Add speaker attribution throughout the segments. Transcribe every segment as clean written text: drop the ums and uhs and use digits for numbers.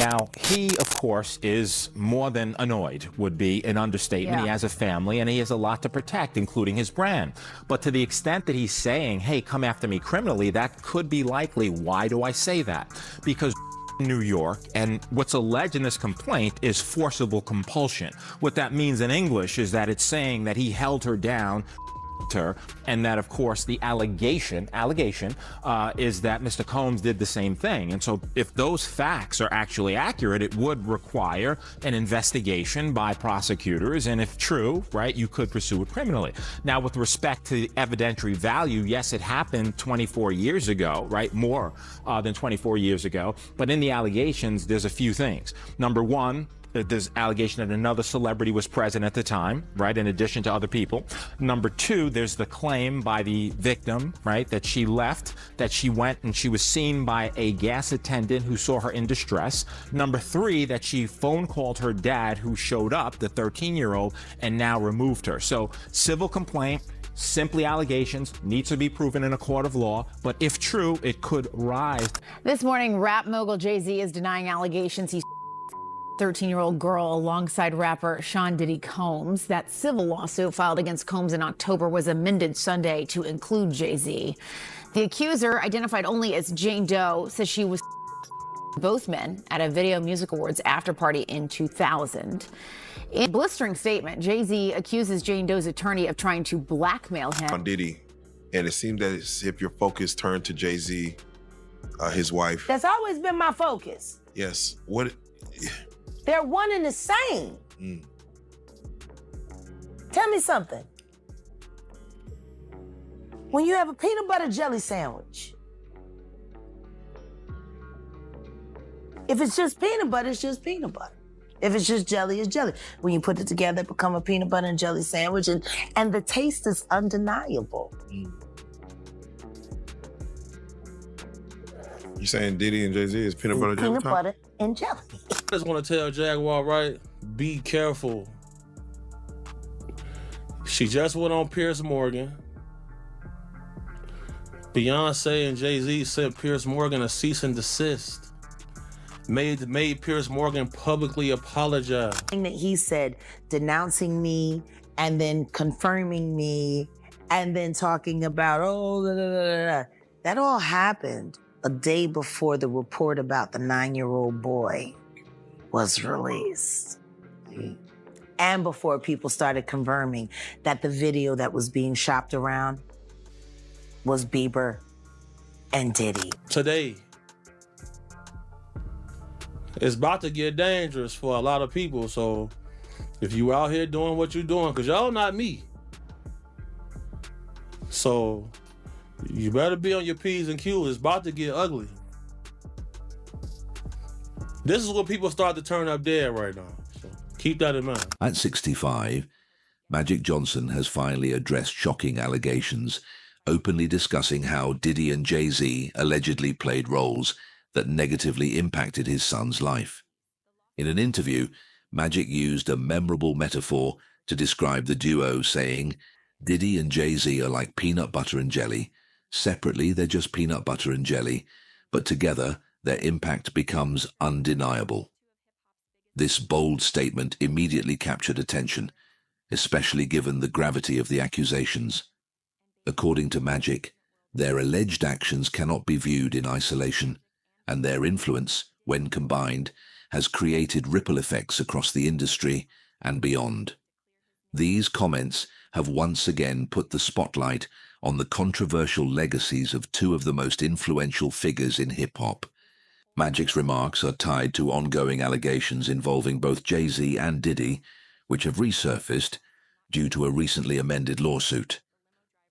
Speaker 1: Now, he, of course, is more than annoyed, would be an understatement.
Speaker 2: Yeah.
Speaker 1: He has a family and he has a lot to protect, including his brand. But to the extent that he's saying, hey, come after me criminally, that could be likely. Why do I say that? Because New York, and what's alleged in this complaint is forcible compulsion. What that means in English is that it's saying that he held her down, her, and that, of course, the allegation is that Mr. Combs did the same thing. And so if those facts are actually accurate, it would require an investigation by prosecutors. And if true, right, you could pursue it criminally. Now, with respect to the evidentiary value, yes, it happened 24 years ago, right, more than 24 years ago. But in the allegations, there's a few things. Number one, there's allegation that another celebrity was present at the time, right, in addition to other people. Number two, there's the claim by the victim, right, that she left, that she went and she was seen by a gas attendant who saw her in distress. Number three, that she phone called her dad, who showed up, the 13-year-old, and now removed her. So civil complaint, simply allegations, needs to be proven in a court of law, but if true, it could rise.
Speaker 2: This morning, rap mogul Jay-Z is denying allegations he's 13-year-old girl alongside rapper Sean Diddy Combs. That civil lawsuit filed against Combs in October was amended Sunday to include Jay-Z. The accuser, identified only as Jane Doe, says she was both men at a Video Music Awards after party in 2000. In a blistering statement, Jay-Z accuses Jane Doe's attorney of trying to blackmail him.
Speaker 3: On Diddy, and it seemed as if your focus turned to Jay-Z, his wife.
Speaker 4: That's always been my focus.
Speaker 3: Yes. What?
Speaker 4: They're one and the same. Tell me something. When you have a peanut butter jelly sandwich, if it's just peanut butter, it's just peanut butter. If it's just jelly, it's jelly. When you put it together, it becomes a peanut butter and jelly sandwich, and the taste is undeniable.
Speaker 3: You saying Diddy and Jay-Z is peanut butter jelly?
Speaker 4: Peanut butter and jelly.
Speaker 5: I just want to tell Jaguar, right, be careful. She just went on Piers Morgan. Beyonce and Jay-Z sent Piers Morgan a cease and desist. Made Piers Morgan publicly apologize.
Speaker 4: That he said, denouncing me and then confirming me and then talking about, oh, da, da, da, da. That all happened a day before the report about the 9-year-old boy was released. And before people started confirming that the video that was being shopped around was Bieber and Diddy.
Speaker 5: Today, it's about to get dangerous for a lot of people, so if you out here doing what you're doing, because y'all not me, so you better be on your P's and Q's. It's about to get ugly. This is when people start to turn up dead right now. So keep that in mind.
Speaker 6: At 65, Magic Johnson has finally addressed shocking allegations, openly discussing how Diddy and Jay-Z allegedly played roles that negatively impacted his son's life. In an interview, Magic used a memorable metaphor to describe the duo, saying, "Diddy and Jay-Z are like peanut butter and jelly. Separately, they're just peanut butter and jelly, but together, their impact becomes undeniable." This bold statement immediately captured attention, especially given the gravity of the accusations. According to Magic, their alleged actions cannot be viewed in isolation, and their influence, when combined, has created ripple effects across the industry and beyond. These comments have once again put the spotlight on the controversial legacies of two of the most influential figures in hip-hop. Magic's remarks are tied to ongoing allegations involving both Jay-Z and Diddy, which have resurfaced due to a recently amended lawsuit.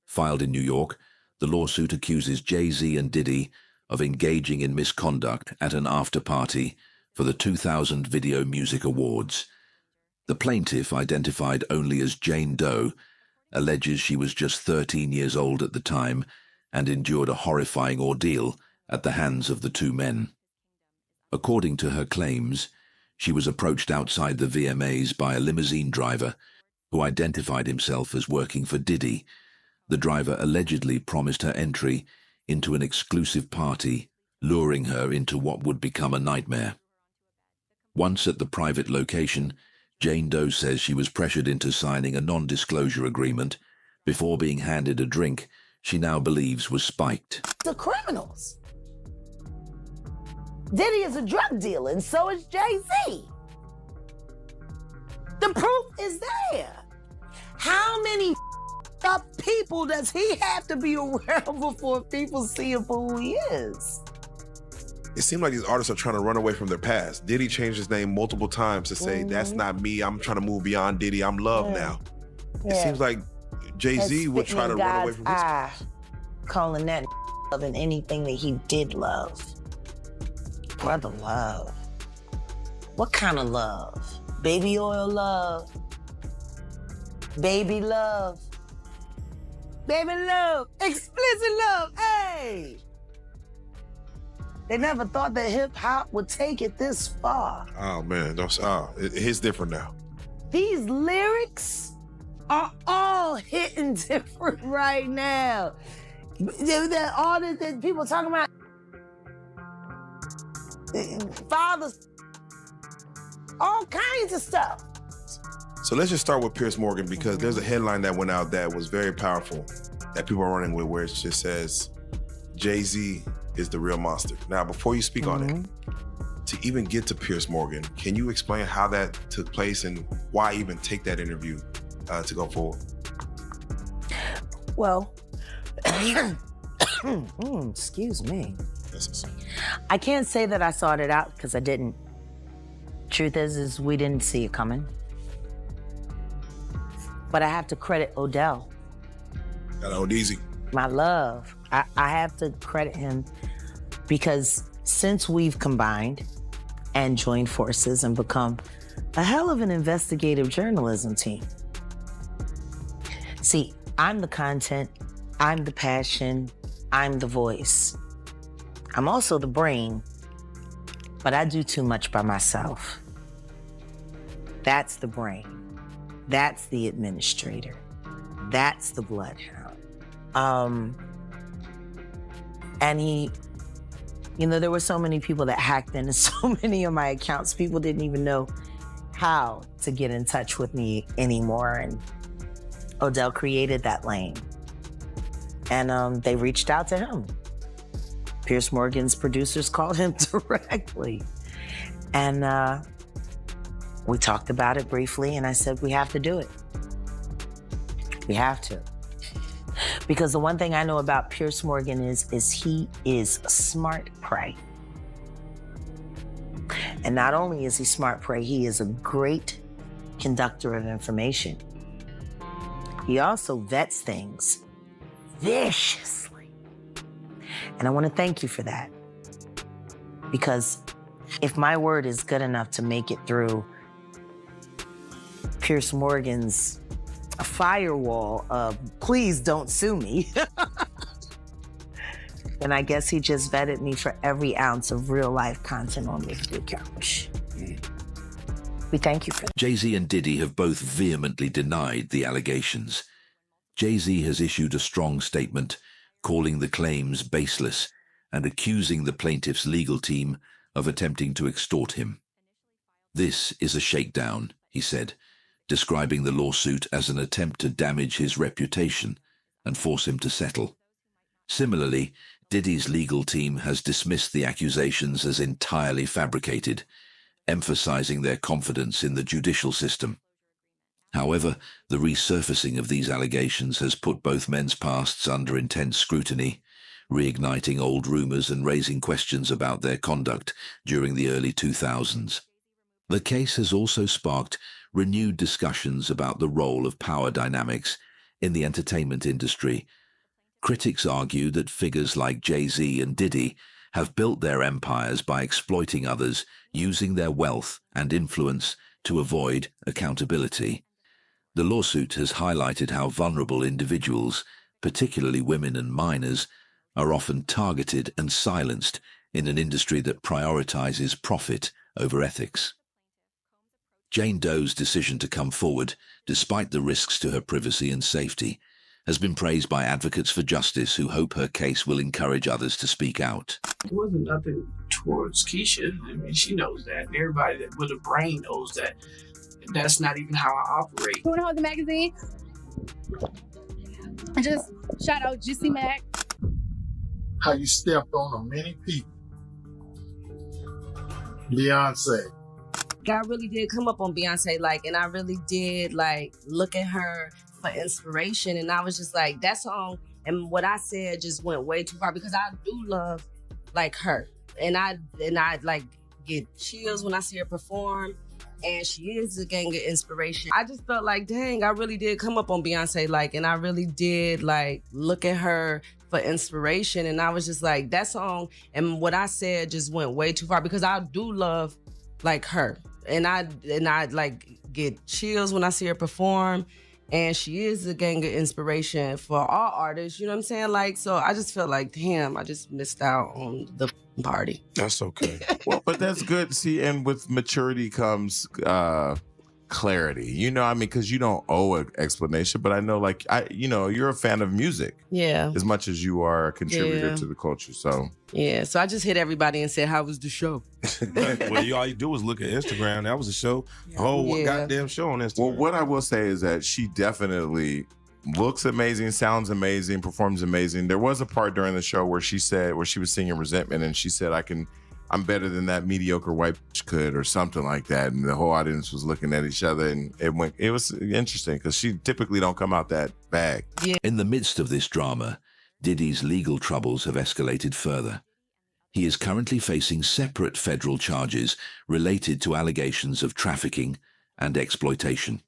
Speaker 6: Filed in New York, the lawsuit accuses Jay-Z and Diddy of engaging in misconduct at an after-party for the 2000 Video Music Awards. The plaintiff, identified only as Jane Doe, alleges she was just 13 years old at the time and endured a horrifying ordeal at the hands of the two men. According to her claims, she was approached outside the VMAs by a limousine driver who identified himself as working for Diddy. The driver allegedly promised her entry into an exclusive party, luring her into what would become a nightmare. Once at the private location, Jane Doe says she was pressured into signing a non-disclosure agreement before being handed a drink she now believes was spiked.
Speaker 4: The criminals. Diddy is a drug dealer, and so is Jay-Z. The proof is there. How many up people does he have to be around before people see him for who he is?
Speaker 3: It seems like these artists are trying to run away from their past. Diddy changed his name multiple times to say, that's not me, I'm trying to move beyond Diddy, I'm Love now. It seems like Jay-Z would try to run away from his past.
Speaker 4: Calling that love and anything that he did love. Brother love. What kind of love? Baby oil love. Baby love. Baby love. Explicit love. Hey! They never thought that hip hop would take it this far.
Speaker 3: Oh man, it's different now.
Speaker 4: These lyrics are all hitting different right now. All that people talking about fathers, all kinds of stuff.
Speaker 3: So let's just start with Piers Morgan, because there's a headline that went out that was very powerful that people are running with, where it just says, Jay-Z is the real monster. Now, before you speak on it, to even get to Piers Morgan, can you explain how that took place and why even take that interview to go forward?
Speaker 4: Well, excuse me. I can't say that I sought it out because I didn't. Truth is we didn't see it coming. But I have to credit Odell.
Speaker 3: Got hold easy.
Speaker 4: My love. I have to credit him because since we've combined and joined forces and become a hell of an investigative journalism team. See, I'm the content, I'm the passion, I'm the voice. I'm also the brain, but I do too much by myself. That's the brain. That's the administrator. That's the bloodhound. And he, there were so many people that hacked into so many of my accounts. People didn't even know how to get in touch with me anymore. And Odell created that lane. And they reached out to him. Piers Morgan's producers called him directly. And we talked about it briefly, and I said, we have to do it. We have to. Because the one thing I know about Piers Morgan is he is smart prey. And not only is he smart prey, he is a great conductor of information. He also vets things viciously. And I want to thank you for that. Because if my word is good enough to make it through Piers Morgan's firewall of please don't sue me, then I guess he just vetted me for every ounce of real life content on this big couch. We thank you for that.
Speaker 6: Jay-Z and Diddy have both vehemently denied the allegations. Jay-Z has issued a strong statement calling the claims baseless and accusing the plaintiff's legal team of attempting to extort him. This is a shakedown, he said, describing the lawsuit as an attempt to damage his reputation and force him to settle. Similarly, Diddy's legal team has dismissed the accusations as entirely fabricated, emphasizing their confidence in the judicial system. However, the resurfacing of these allegations has put both men's pasts under intense scrutiny, reigniting old rumors and raising questions about their conduct during the early 2000s. The case has also sparked renewed discussions about the role of power dynamics in the entertainment industry. Critics argue that figures like Jay-Z and Diddy have built their empires by exploiting others, using their wealth and influence to avoid accountability. The lawsuit has highlighted how vulnerable individuals, particularly women and minors, are often targeted and silenced in an industry that prioritizes profit over ethics. Jane Doe's decision to come forward, despite the risks to her privacy and safety, has been praised by advocates for justice who hope her case will encourage others to speak out.
Speaker 7: There wasn't nothing towards Keisha. I mean, she knows that. And everybody that with a brain knows that. That's not even how I operate.
Speaker 8: You want to hold the magazine? Just shout out Juicy Mac.
Speaker 9: How you stepped on many people. Beyonce.
Speaker 10: I really did come up on Beyonce, like, and I really did, like, look at her for inspiration. And I was just like, that song and what I said just went way too far because I do love, like, her. And I like, get chills when I see her perform. And she is a gang of inspiration. I just felt like, dang, I really did come up on Beyonce, like, and I really did, like, look at her for inspiration. And I was just like, that song and what I said just went way too far because I do love, like, her. And I like get chills when I see her perform. And she is a gang of inspiration for all artists, you know what I'm saying? Like, so I just felt like, damn, I just missed out on the party.
Speaker 11: That's okay. Well, but that's good. See, and with maturity comes clarity. You know, I mean, because you don't owe an explanation, but I know, like, you're a fan of music.
Speaker 10: Yeah.
Speaker 11: As much as you are a contributor
Speaker 10: Yeah.
Speaker 11: to the culture. So
Speaker 10: Yeah, so I just hit everybody and said, how was the show?
Speaker 12: Well, all you do is look at Instagram. That was a show, a whole
Speaker 10: Yeah.
Speaker 12: goddamn show on Instagram.
Speaker 11: Well, what I will say is that she definitely looks amazing, sounds amazing, performs amazing. There was a part during the show where she was singing Resentment, and she said, I'm better than that mediocre white bitch could, or something like that. And the whole audience was looking at each other, and it was interesting because she typically don't come out that bag.
Speaker 10: Yeah.
Speaker 6: In the midst of this drama, Diddy's legal troubles have escalated further. He is currently facing separate federal charges related to allegations of trafficking and exploitation.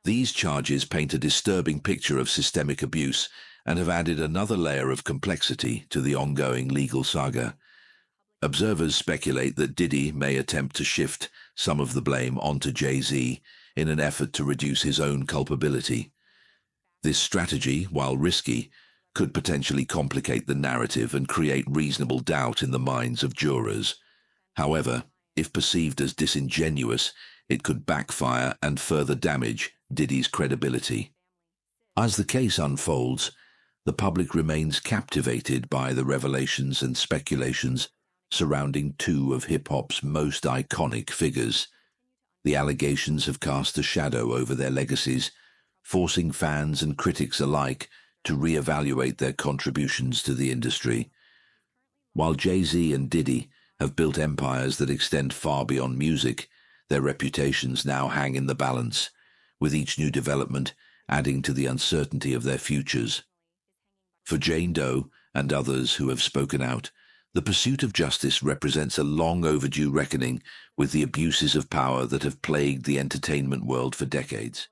Speaker 6: These charges paint a disturbing picture of systemic abuse and have added another layer of complexity to the ongoing legal saga. Observers speculate that Diddy may attempt to shift some of the blame onto Jay-Z in an effort to reduce his own culpability. This strategy, while risky, could potentially complicate the narrative and create reasonable doubt in the minds of jurors. However, if perceived as disingenuous, it could backfire and further damage Diddy's credibility. As the case unfolds, the public remains captivated by the revelations and speculations surrounding two of hip-hop's most iconic figures. The allegations have cast a shadow over their legacies, forcing fans and critics alike to reevaluate their contributions to the industry. While Jay-Z and Diddy have built empires that extend far beyond music, their reputations now hang in the balance, with each new development adding to the uncertainty of their futures. For Jane Doe and others who have spoken out, the pursuit of justice represents a long overdue reckoning with the abuses of power that have plagued the entertainment world for decades.